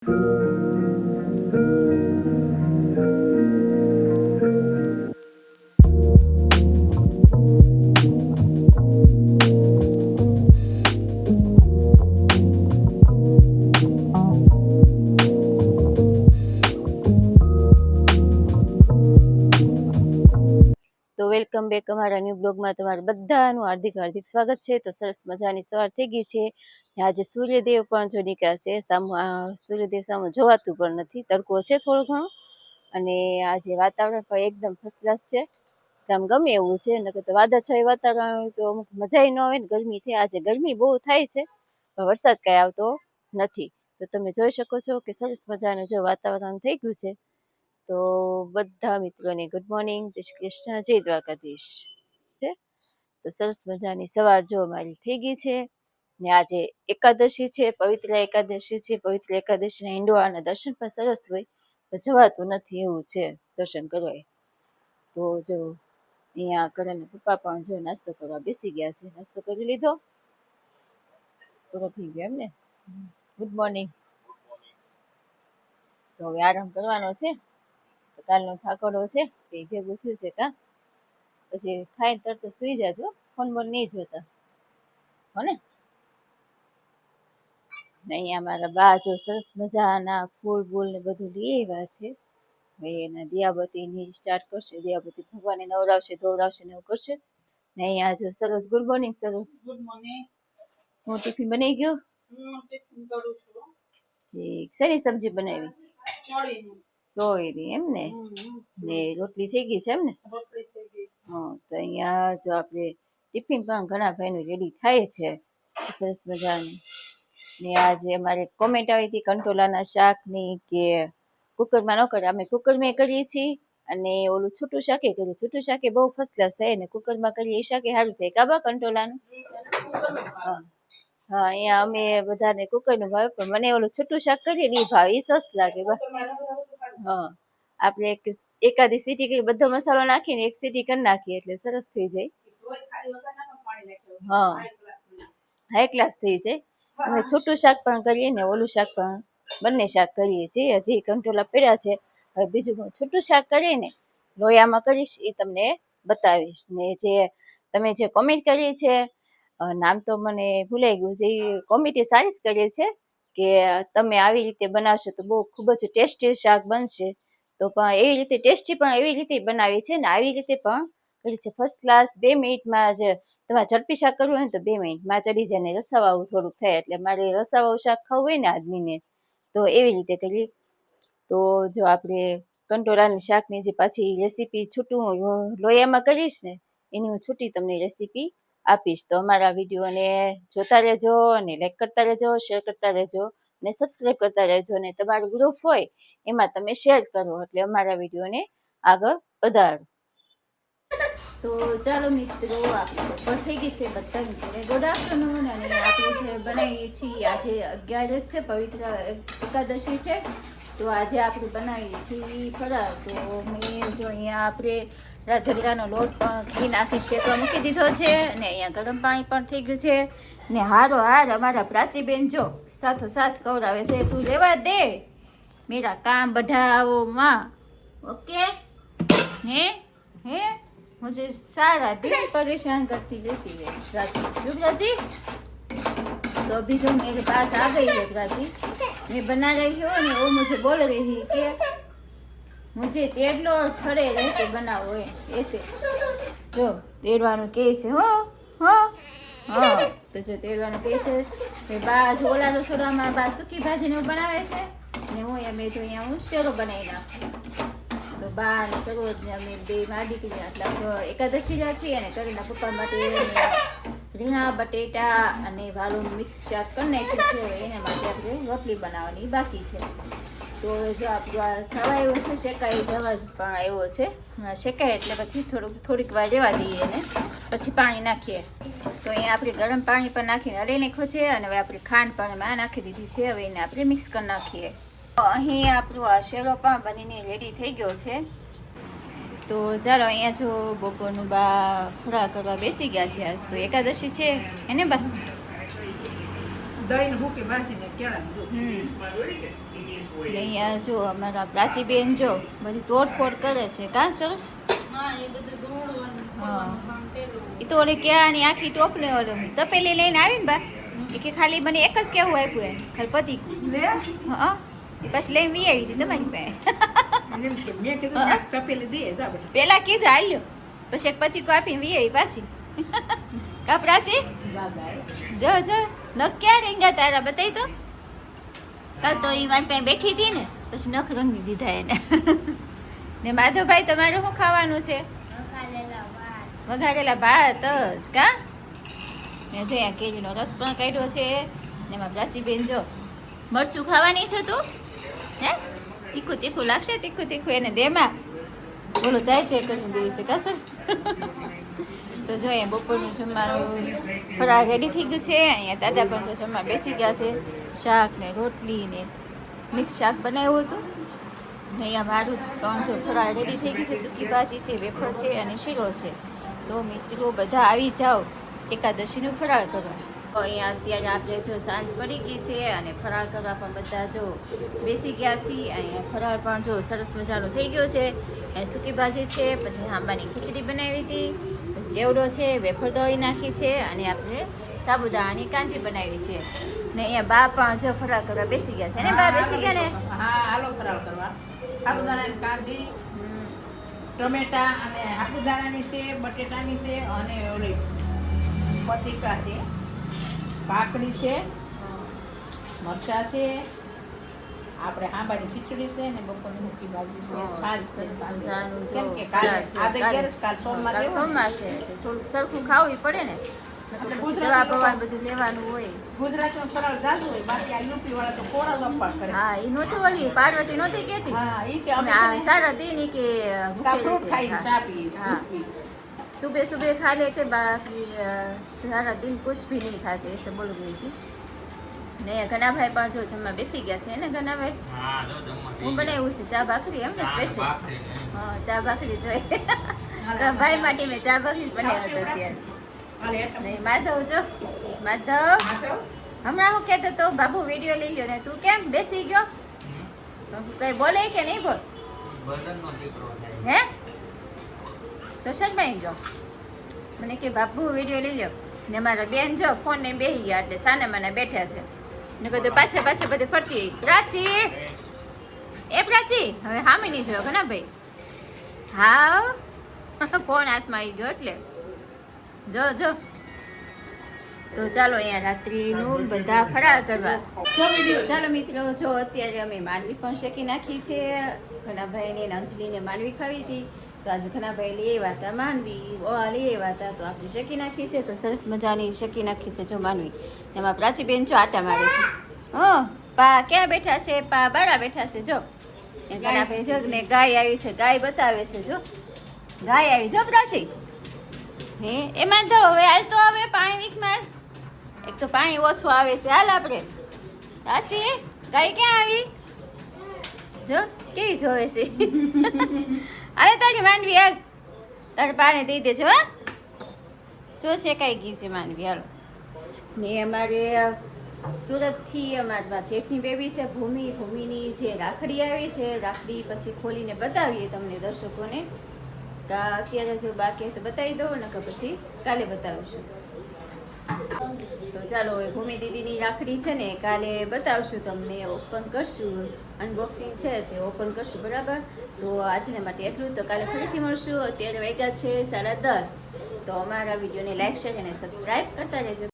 તો welcome back અમારા new બ્લોગમાં તમારું બધાનું હાર્દિક હાર્દિક સ્વાગત છે. તો સરસ મજાની સવાર થઈ ગઈ છે. આજે સૂર્યદેવ પણ જો નીકળ્યા છે. સૂર્યદેવ સામે જોવાતું પણ નથી, તડકો છે થોડો ઘણો, અને આજે વાતાવરણ પણ એકદમ ફર્સ્ટ ક્લાસ છે. આમ ગમે એવું છે, નકર તો વાદળછાયું વાતાવરણ તો અમુક મજા ન આવે ને, ગરમી થાય. આજે ગરમી બહુ થાય છે, પણ વરસાદ કાંઈ આવતો નથી. તો તમે જોઈ શકો છો કે સરસ મજાનું જો વાતાવરણ થઈ ગયું છે. તો બધા મિત્રોને ગુડ મોર્નિંગ, જય શ્રી કૃષ્ણ, જય દ્વારકાધીશ. તો સરસ મજાની સવાર જો મારી થઈ ગઈ છે ને આજે એકાદશી છે, પવિત્ર એકાદશી છે. પવિત્ર એકાદશીના હિંડોળાના દર્શન પણ સરસ હોય, તો જવાતું નથી એવું છે દર્શન કરવા. તો જો અહીંયા કરણ પપ્પા પણ જો નાસ્તો કરવા બેસી ગયા છે. નાસ્તો કરી લીધો? પૂરો થઈ ગયો એમ ને. Good morning. તો હવે આરામ કરવાનો છે. કાલનો થાકડો છે એ ભેગું થયું છે કા. પછી ખાઈને તરત સુઈ જાજો, ફોન બોન નહીં જોતા હો ને. અહીંયા મારા બા જો સરસ મજાના ફૂલ બૂલ ને બધું લઈ આવ્યા છે. હવે એના દિયાબત્તીની સ્ટાર્ટ કરશે. દિયાબત્તી ભગવાનને નવરાવશે, ધોવરાવશે ને એવું કરશે. ને અહીંયા જો Saroj, good morning Saroj. Good morning. હું ટિફિન બની ગયો? ટિફિન કરું છું. ઠીક. શેની સબ્જી બનાવી? ચોળી એમ ને. ને રોટલી થઈ ગઈ છે એમ ને? રોટલી થઈ ગઈ. હા, તો અહીંયા જો આપણે ટિફિન પણ ઘણા ભાઈનું રેડી થાય છે સરસ મજાનું. ને આજે અમારે કોમેન્ટ આવી હતી કંટોલાના શાકની કે કુકરમાં ન કરે. અમે કુકરમાં કરીએ છીએ, અને ઓલું છૂટું શાકે કરીએ. છૂટું શાકે બહુ ફર્સ્ટ ક્લાસ થાય, ને કુકરમાં કરીએ એ શાકે સારું થાય કાબા કંટોલાનું. હા હા, અહીંયા અમે બધાને કુકરનું ભાવે, પણ મને ઓલું છૂટું શાક કરીએ ને એ ભાવે, એ સરસ લાગે. હા, આપણે એકાદી સીટી કરી બધો મસાલો નાખીને એક સીટી કરી નાખીએ એટલે સરસ થઈ જાય. હા, હાઈ ક્લાસ થઈ જાય. અમે છૂટું શાક પણ કરીએ ને ઓલું શાક પણ, બંને શાક કરીએ છીએ. હજી કંટોલા પડ્યા છે. હવે બીજું હું છૂટું શાક કરીએ ને લોયામાં કરીશ, એ તમને બતાવીશ. ને જે તમે જે કોમેન્ટ કરી છે, નામ તો મને ભૂલાઈ ગયું છે, એ કોમેન્ટ સારી જ કરીએ છે કે તમે આવી રીતે બનાવશો તો બહુ ખૂબ જ ટેસ્ટી શાક બનશે. તો પણ એવી રીતે ટેસ્ટી પણ એવી રીતે બનાવી છે ને આવી રીતે પણ કરી છે ફર્સ્ટ ક્લાસ. 2 મિનિટમાં જ તમારે ઝડપી શાક કરવું હોય ને તો 2 મિનિટમાં ચડી જાય. ને રસાવાળું થોડુંક થાય, એટલે મારે રસાવાળું શાક ખાવું હોય ને આદમીને, તો એવી રીતે કરીએ. તો જો આપણે કંટોળાની શાકની જે પાછી રેસીપી છૂટું લોયામાં કરીશ ને, એની હું છૂટી તમને રેસીપી આપીશ. તો અમારા વિડીયોને જોતા રહેજો, અને લાઈક કરતા રહેજો, શેર કરતા રહેજો, ને સબસ્ક્રાઈબ કરતા રહેજો. ને તમારું ગ્રુપ હોય એમાં તમે શેર કરો, એટલે અમારા વિડીયોને આગળ વધારો. તો ચાલો મિત્રો, આપણે બપોર થઈ ગઈ છે. બધા મિત્રોને ગુડ આફ્ટરનૂન. અને આપણે જે બનાવીએ છીએ આજે 11 છે, પવિત્ર એકાદશી છે. તો આજે આપણે બનાવીએ છીએ ફરાળ. તો મેં જો અહીંયા આપણે રાજગરાનો લોટ પણ ઘી નાખી શેકવા મૂકી દીધો છે, અને અહીંયા ગરમ પાણી પણ થઈ ગયું છે. ને હારો હાર અમારા પ્રાચીબેન જો સાથોસાથ કવરાવે છે. તું લેવા દે મેરા કામ बढ़ाओ माँ, ओके? हैं मुझे सारा दिन परेशान करती रहती है राजी। युवराज जी, तो अभी जो मेरे पास आ गई है राजी, मैं बना रही हूँ ना, वो मुझे बोल रही कि मुझे तेड़लो और खड़े रह के बनाओ है ऐसे. जो તેડવાનું કહે છે હો હો હા, તો જો તેડવાનું કહે છે. બા ઓલા રસોડામાં બા સૂકી ભાજીને એવું બનાવે છે, ને હું મેં તો અહીંયા હું શેરો બનાવી નાખું. તો બા અને સરોજ ને અમે બે માં દીકરી આટલા એકાદશી રહ્યા છીએ, અને કરેલા પપ્પા માટે રીંગણા બટેટા અને વાળું મિક્સ શાક કરી નાખ્યું છે. એના માટે આપણે રોટલી બનાવવાની બાકી છે. તો જો આપણું આ થવા આવ્યો છે, શેકાઈ જવા જ પણ આવ્યો છે. શેકાય એટલે પછી થોડીક વાર રહેવા દઈએ, અને પછી પાણી નાખીએ. તો અહીંયા આપણે ગરમ પાણી પણ નાખીને હલાવી નાખ્યો છે, અને હવે આપણે ખાંડ પણ એમાં નાખી દીધી છે. હવે એને આપણે મિક્સ કરી નાખીએ. તો અહીં આપણું આ શેરો પણ બનીને રેડી થઈ ગયો છે. તો ચાલો અહીંયા જો બપોરનું બા ફરાળ કરવા બેસી ગયા છે. આજ તો એકાદશી છે એને બા દહીં ભૂકી બાંધીને કેળા. અહીંયા જો અમારા પ્રાચીબેન જો બધી તોડફોડ કરે છે કાં સરસ એ તો ઓલે ક્યાંની આખી ટોપને ઓલો તપેલી લઈને આવીને બા એ કે ખાલી મને એક જ કેવું આપ્યું એને ખાલી પતિ હા એ પાછી લઈને વી આવી હતી તમારી પાસે પેલા કીધું હાલ્યો પછી એક પતિકો આપીને વી આવી પાછી કા પ્રાચી જો જો નખ ક્યાં રીંગા તારા બતાવી તો કાલ તો એ મારી પાસે બેઠી હતી ને પછી નખ રંગી દીધા એને ને માધવભાઈ તમારે શું ખાવાનું છે વઘારેલા ભાત જ કા ને જો અહીંયા કેરીનો રસ પણ કાઢ્યો છે ને એમાં પ્રાચીબેન જો મરચું ખાવાની છે તું હે તીખું તીખું લાગશે તીખું તીખું એને દેમાં બોલો ચાય છે કરી દે છે કા સર તો જો અહીંયા બપોરનું જમવાનું ફરાળ રેડી થઈ ગયું છે અહીંયા દાદા પણ જો જમવા બેસી ગયા છે શાક ને રોટલી ને મિક્સ શાક બનાવ્યું હતું ને અહીંયા મારું જ પણ જો ફરાળ રેડી થઈ ગયું છે સૂકી ભાજી છે વેફર છે અને શીરો છે તો મિત્રો બધા આવી જાઓ એકાદશીનું ફરાળ કરવા તો અહીંયા અત્યારે આપણે જો સાંજ પડી ગઈ છે અને ફરાળ કરવા પણ બધા જો બેસી ગયા છીએ અહીંયા ફરાળ પણ જો સરસ મજાનો થઈ ગયો છે અહીં સૂકી ભાજી છે પછી આંબાની ખીચડી બનાવી હતી પછી ચેવડો છે વેફર દળી નાખી છે અને આપણે સાબુદાણાની કાંજી બનાવી છે ને અહીંયા બા પણ જો ફરાળ કરવા બેસી ગયા છે ને બા બેસી ગયા ને હા હાલો ફરાળ કરવા સાબુદાણાની કાંજી ટમેટા અને સાબુદાણાની છે બટેટાની છે અને ઓલી પતિકા છે કાકડી છે મરચાં છે આપણે આંબાની ખીચડી છે ને બપોરની મૂકી ભાજી છે છાશ છે કેમ કે કાલ સોમવાર છે થોડુંક સરખું ખાવું પડે ને દવા પવાન બધું લેવાનું હોય ગુજરાતમાં ફરાળ જાજુ હોય બાકી આ યુપી વાળા તો કોરા લંપા કરે હા એ નહોતું ઓલી પાર્વતી નહોતી કહેતી હા ઈ કે અમે સારા દી ની કે ફ્રૂટ ખાઈને ચા પીએ हाँ सुबह सुबह खा लेते बाकी सारा दिन कुछ भी नहीं खाते ऐसे बोल रही थी ને ઘણા ભાઈ પણ જો જમવા બેસી ગયા છે ને ઘણા ભાઈ હું બનાવ્યું છે ચા ભાખરી એમ ને સ્પેશિયલ હા ચા ભાખરી જોઈએ ભાઈ માટે મેં ચા ભાખરી બનાવ્યો હતો અત્યારે નહીં માધવ જો માધવ હમણાં હું કહેતો તો બાબુ વિડીયો લઈ લ્યો ને તું કેમ બેસી ગયો કઈ બોલે કે નહીં બોલ હે તો શરમાઈ ગયો મને કે બાપુ વિડીયો લઈ લો ને મારા બેન જો ફોન ને બેસી ગયા એટલે છાને મને બેઠા છે ને કીધું પાછે પાછે બધે ફરતી પ્રાચી એ પ્રાચી હવે હામી નહીં જોયો ઘણા ભાઈ હા ફોન હાથમાં આવી ગયો એટલે જો જો તો ચાલો અહીંયા રાત્રિનું બધા ફરાળ કરવા ચાલો મિત્રો જો અત્યારે અમે માંડવી પણ શેકી નાખી છે ઘણા ભાઈને અંજલીને માંડવી ખાવી હતી તો આજે ઘણા ભાઈ લઈ આવ્યા હતા માંડવી ઓવા લઈ આવ્યા હતા તો આપણે શેકી નાખી છે તો સરસ મજાની શેકી નાખી છે જો માંડવી એમાં પ્રાચીબેન જો આટા મારે છે હા પા ક્યાં બેઠા છે પા બારા બેઠા છે જો ઘણા ભાઈ જો ને ગાય આવી છે ગાય બતાવે છે જો ગાય આવી જો પ્રાચી હે એમાં તો હવે હાલ તો હવે પાણી વીકમાં એક તો પાણી ઓછું આવે છે હાલ આપણે પ્રાચી ગાય ક્યાં આવી જો કેવી જોવે છે અરે તારી માંડવી હાલ તારે પાણી દઈ દેજો હા જો શેકાઈ ગઈ છે માંડવી હાલો ને અમારે સુરતથી અમારા જેઠની બેબી છે ભૂમિની જે રાખડી આવી છે રાખડી પછી ખોલીને બતાવીએ તમને દર્શકોને અત્યારે જો બાકી તો બતાવી દો ને કે પછી કાલે બતાવીશું તો ચાલો હવે ભૂમિ દીદીની રાખડી છે ને કાલે બતાવશું તમને ઓપન કરશું અનબોક્સિંગ છે તે ઓપન કરશું બરાબર તો આજને માટે એટલું તો કાલે ફરીથી મળશું અત્યારે વાગ્યા છે 10:30 તો અમારા વિડીયોને લાઈક શેર અને સબસ્ક્રાઈબ કરતા રહેજો